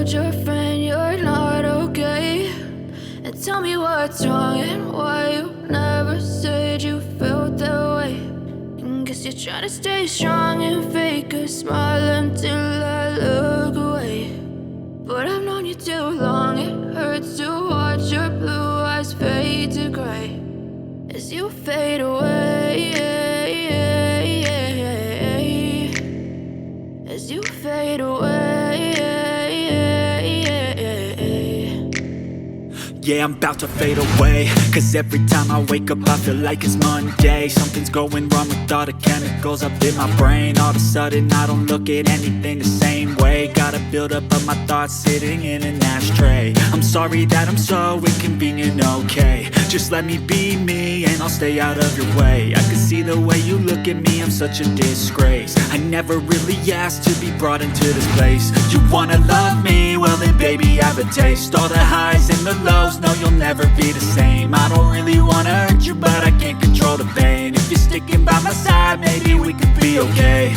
told your friend you're not okay, and tell me what's wrong and why you never said you felt that way. And guess you're trying to stay strong and fake a smile until I look away. But I've known you too long, it hurts to watch your blue eyes fade to gray as you fade away, as you fade away. Yeah, I'm about to fade away, cause every time I wake up I feel like it's Monday. Something's going wrong with all the chemicals up in my brain. All of a sudden I don't look at anything the same way. Gotta build up of my thoughts sitting in an ashtray. I'm sorry that I'm so inconvenient, okay. Just let me be me and I'll stay out of your way. I can see the way you look at me, I'm such a disgrace. I never really asked to be brought into this place. You wanna love me? Well then baby I have a taste. All the highs and the lows, no you'll never be the same. I don't really wanna hurt you but I can't control the pain. If you're sticking by my side maybe we could be okay.